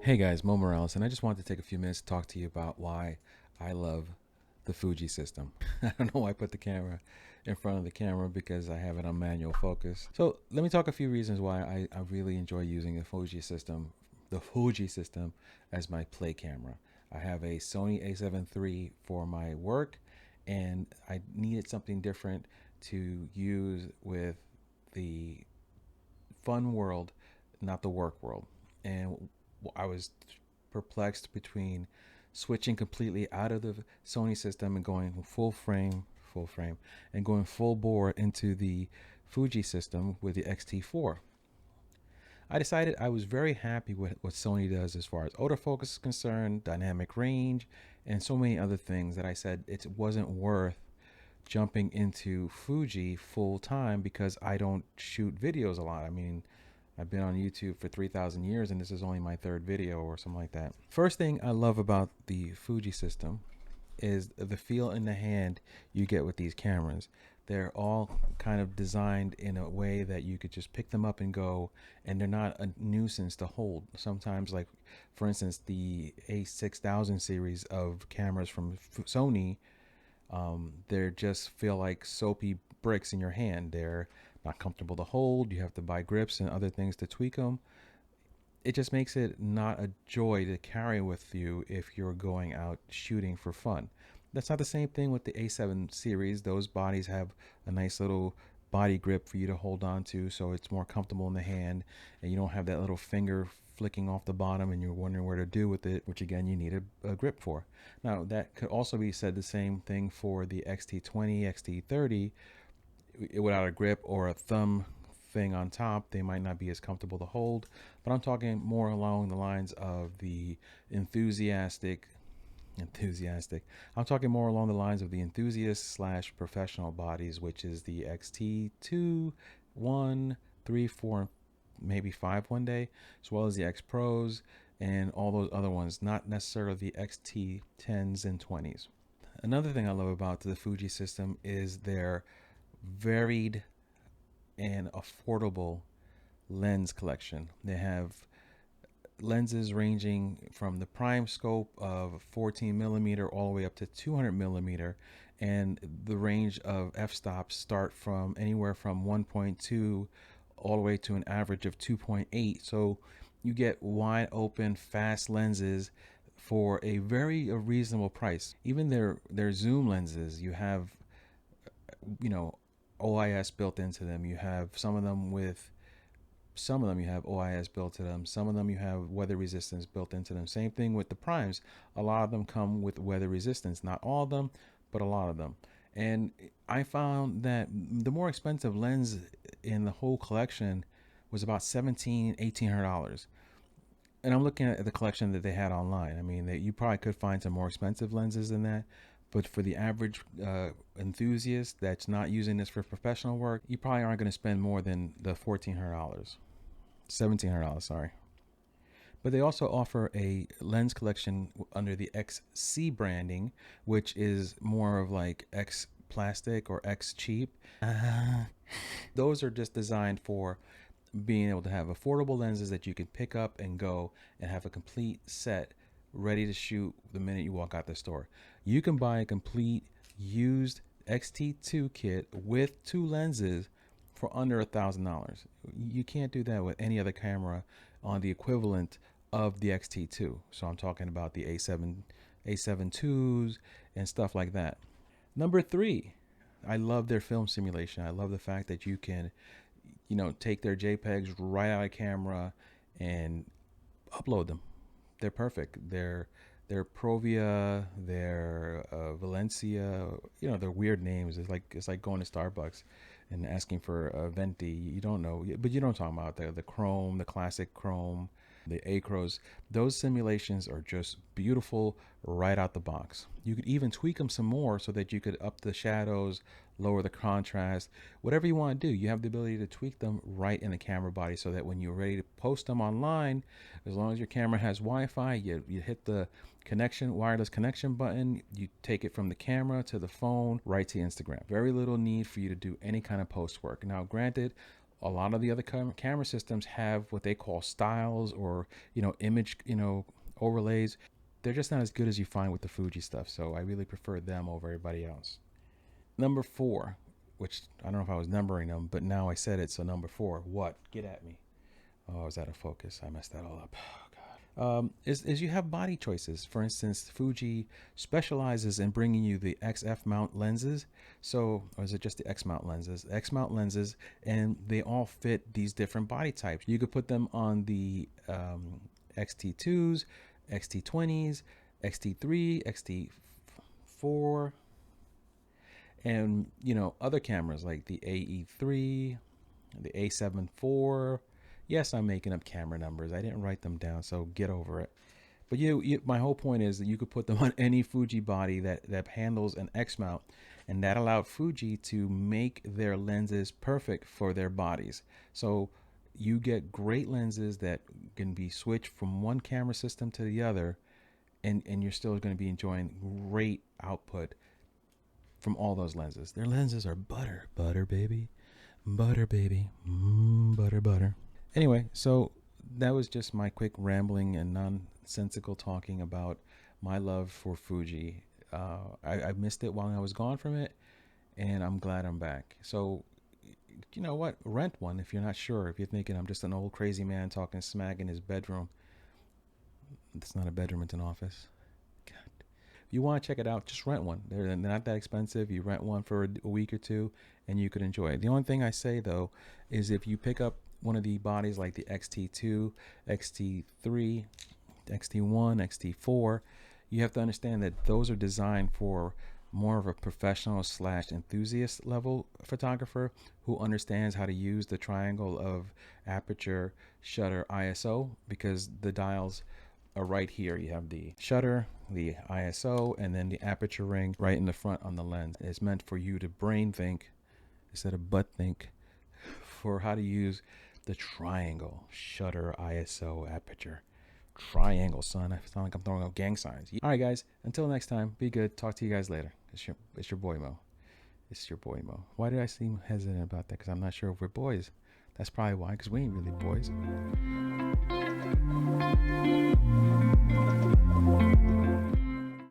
Hey guys, Mo Morales, and I just wanted to take a few minutes to talk to you about why I love the Fuji system. I don't know why I put the camera in front of the camera because I have it on manual focus. So let me talk a few reasons why I really enjoy using the Fuji system as my play camera. I have a Sony a7 III for my work, and I needed something different to use with the fun world, not the work world. And I was perplexed between switching completely out of the Sony system and going full frame, and going full bore into the Fuji system with the X-T4. I decided I was very happy with what Sony does as far as autofocus is concerned, dynamic range, and so many other things that I said it wasn't worth jumping into Fuji full time because I don't shoot videos a lot. I mean, I've been on YouTube for 3,000 years and this is only my third video or something like that. First thing I love about the Fuji system is the feel in the hand you get with these cameras. They're all kind of designed in a way that you could just pick them up and go, and they're not a nuisance to hold. Sometimes, like for instance, the A6000 series of cameras from Sony, they just feel like soapy bricks in your hand. They're not comfortable to hold. You have to buy grips and other things to tweak them. It just makes it not a joy to carry with you if you're going out shooting for fun. That's not the same thing with the A7 series. Those bodies have a nice little body grip for you to hold on to, so it's more comfortable in the hand, and you don't have that little finger flicking off the bottom and you're wondering where to do with it, which again you need a grip for. Now that could also be said the same thing for the XT20, XT30. Without a grip or a thumb thing on top, they might not be as comfortable to hold. But I'm talking more along the lines of the enthusiastic. I'm talking more along the lines of the enthusiast slash professional bodies, which is the XT2, 1, 3, 4, maybe 5 one day, as well as the X Pros and all those other ones, not necessarily the XT10s and 20s. Another thing I love about the Fuji system is their varied and affordable lens collection. They have lenses ranging from the prime scope of 14 millimeter all the way up to 200 millimeter, and the range of f-stops start from anywhere from 1.2 all the way to an average of 2.8. So you get wide open fast lenses for a very reasonable price. Even their zoom lenses, you have, you know, OIS built into them. You have some of them you have OIS built to them. Some of them you have weather resistance built into them. Same thing with the primes. A lot of them come with weather resistance. Not all of them, but a lot of them. And I found that the more expensive lens in the whole collection was about $1,700-$1,800. And I'm looking at the collection that they had online. I mean, you probably could find some more expensive lenses than that, but for the average enthusiast that's not using this for professional work, you probably aren't going to spend more than the $1,400, $1,700, sorry. But they also offer a lens collection under the XC branding, which is more of like X plastic or X cheap. Those are just designed for being able to have affordable lenses that you can pick up and go and have a complete set ready to shoot the minute you walk out the store. You can buy a complete used XT2 kit with 2 lenses for under $1,000. You can't do that with any other camera on the equivalent of the XT2. So I'm talking about the A7 IIs and stuff like that. Number 3, I love their film simulation. I love the fact that you can, take their JPEGs right out of camera and upload them. They're perfect. They're Provia, they're Valencia. They're weird names. It's like going to Starbucks and asking for a venti. You don't know, but you don't talk about the chrome, the classic chrome, the acros. Those simulations are just beautiful right out the box. You could even tweak them some more so that you could up the shadows, lower the contrast, whatever you want to do. You have the ability to tweak them right in the camera body so that when you're ready to post them online, as long as your camera has Wi-Fi, you hit the wireless connection button, you take it from the camera to the phone right to Instagram. Very little need for you to do any kind of post work. Now granted, A lot of the other camera systems have what they call styles or, image, overlays. They're just not as good as you find with the Fuji stuff. So I really prefer them over everybody else. Number 4, which I don't know if I was numbering them, but now I said it. So number 4, what? Get at me. Oh, is that a focus? I messed that all up. Is you have body choices. For instance, Fuji specializes in bringing you the XF mount lenses. So, or is it just the X mount lenses? X mount lenses, and they all fit these different body types. You could put them on the XT2s, XT20s, XT3, XT4, and other cameras like the AE3, the A7 IV. Yes, I'm making up camera numbers. I didn't write them down, so get over it. But my whole point is that you could put them on any Fuji body that handles an X mount, and that allowed Fuji to make their lenses perfect for their bodies. So you get great lenses that can be switched from one camera system to the other, and you're still going to be enjoying great output from all those lenses. Their lenses are butter, baby, butter, baby, butter. Anyway, so that was just my quick rambling and nonsensical talking about my love for Fuji. I missed it while I was gone from it, and I'm glad I'm back. So, you know what? Rent one if you're not sure. If you're thinking I'm just an old crazy man talking smack in his bedroom. It's not a bedroom, it's an office. God. If you want to check it out, just rent one. They're not that expensive. You rent one for a week or two, and you could enjoy it. The only thing I say, though, is if you pick up one of the bodies like the XT2, XT3, XT1, XT4, you have to understand that those are designed for more of a professional / enthusiast level photographer who understands how to use the triangle of aperture, shutter, ISO, because the dials are right here. You have the shutter, the ISO, and then the aperture ring right in the front on the lens. It's meant for you to brain think instead of butt think for how to use the triangle, shutter, ISO, aperture. Triangle, son. I sound like I'm throwing out gang signs. All right, guys. Until next time, be good. Talk to you guys later. It's your boy Mo. It's your boy Mo. Why did I seem hesitant about that? Because I'm not sure if we're boys. That's probably why. Because we ain't really boys.